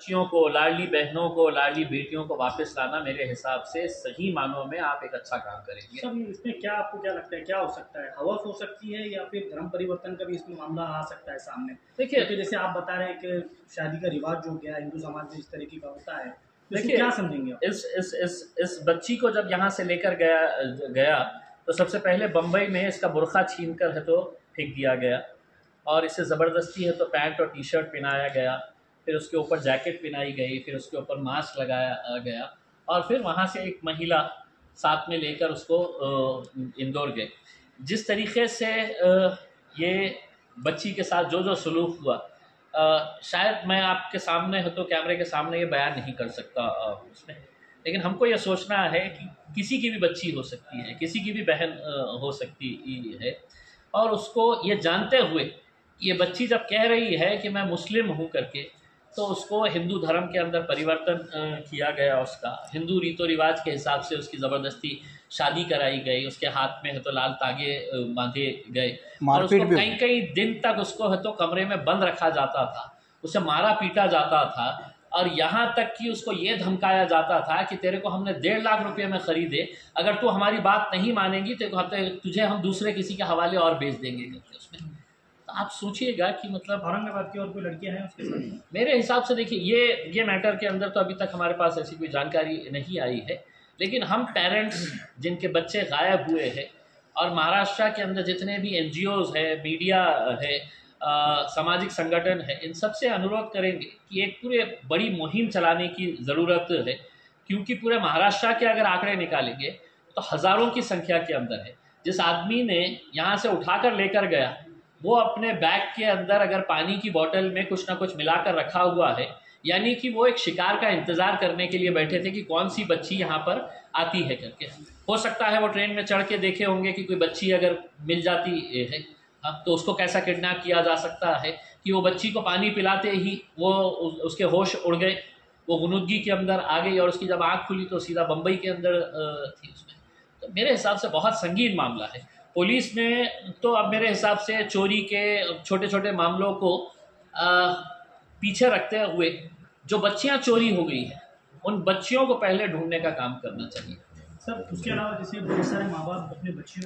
बच्चियों को, लाडली बहनों को, लाडली बेटियों को वापस लाना मेरे हिसाब से सही मानों में आप एक अच्छा काम करेंगे। सब इसमें क्या आपको क्या लगता है, क्या हो सकता है? हवस हो सकती है या फिर धर्म परिवर्तन का भी इसमें मामला आ सकता है सामने? देखिए क्योंकि जैसे आप बता रहे हैं कि शादी का रिवाज जो गया हिंदू समाज में इस तरीके का होता है, तो इसको देखिए क्या समझेंगे आप? इस बच्ची को जब यहाँ से लेकर गया तो सबसे पहले बम्बई में इसका बुर्का छीन कर है तो फेंक दिया गया, और इसे ज़बरदस्ती है तो पैंट और टी शर्ट पहनाया गया, फिर उसके ऊपर जैकेट पहनाई गई, फिर उसके ऊपर मास्क लगाया गया, और फिर वहाँ से एक महिला साथ में लेकर उसको इंदौर गए। जिस तरीके से ये बच्ची के साथ जो जो सलूक हुआ, शायद मैं आपके सामने है तो कैमरे के सामने ये बयान नहीं कर सकता उसमें, लेकिन हमको ये सोचना है कि किसी की भी बच्ची हो सकती है, किसी की भी बहन हो सकती है, और उसको ये जानते हुए कि ये बच्ची जब कह रही है कि मैं मुस्लिम हूँ करके, तो उसको हिंदू धर्म के अंदर परिवर्तन किया गया, उसका हिंदू रीतो रिवाज के हिसाब से उसकी ज़बरदस्ती शादी कराई गई, उसके हाथ में है तो लाल तागे बांधे गए, और उसको कई कई दिन तक उसको है तो कमरे में बंद रखा जाता था, उसे मारा पीटा जाता था, और यहाँ तक कि उसको ये धमकाया जाता था कि तेरे को हमने 1.5 लाख रुपये में ख़रीदे, अगर तू हमारी बात नहीं मानेंगी तो तुझे हम दूसरे किसी के हवाले और बेच देंगे करके उसमें। तो आप सोचिएगा कि मतलब औरंगाबाद की और कोई लड़कियां हैं उसके साथ? मेरे हिसाब से देखिए ये मैटर के अंदर तो अभी तक हमारे पास ऐसी कोई जानकारी नहीं आई है, लेकिन हम पेरेंट्स जिनके बच्चे गायब हुए हैं, और महाराष्ट्र के अंदर जितने भी NGOs है, मीडिया है, सामाजिक संगठन है, इन सब से अनुरोध करेंगे कि एक पूरे बड़ी मुहिम चलाने की ज़रूरत है, क्योंकि पूरे महाराष्ट्र के अगर आंकड़े निकालेंगे तो हज़ारों की संख्या के अंदर है। जिस आदमी ने यहाँ से उठाकर लेकर गया, वो अपने बैग के अंदर अगर पानी की बोतल में कुछ ना कुछ मिलाकर रखा हुआ है, यानी कि वो एक शिकार का इंतज़ार करने के लिए बैठे थे कि कौन सी बच्ची यहाँ पर आती है करके। हो सकता है वो ट्रेन में चढ़ के देखे होंगे कि कोई बच्ची अगर मिल जाती है, अब तो उसको कैसा किडनैप किया जा सकता है कि वो बच्ची को पानी पिलाते ही वो उसके होश उड़ गए, वो गुनुदगी के अंदर आ गई, और उसकी जब आँख खुली तो सीधा बम्बई के अंदर थी उसमें। तो मेरे हिसाब से बहुत संगीन मामला है। पुलिस ने तो अब मेरे हिसाब से चोरी के छोटे छोटे मामलों को पीछे रखते हुए जो बच्चियां चोरी हो गई हैं उन बच्चियों को पहले ढूंढने का काम करना चाहिए। सर उसके अलावा जैसे बहुत सारे माँ बाप अपने बच्चियों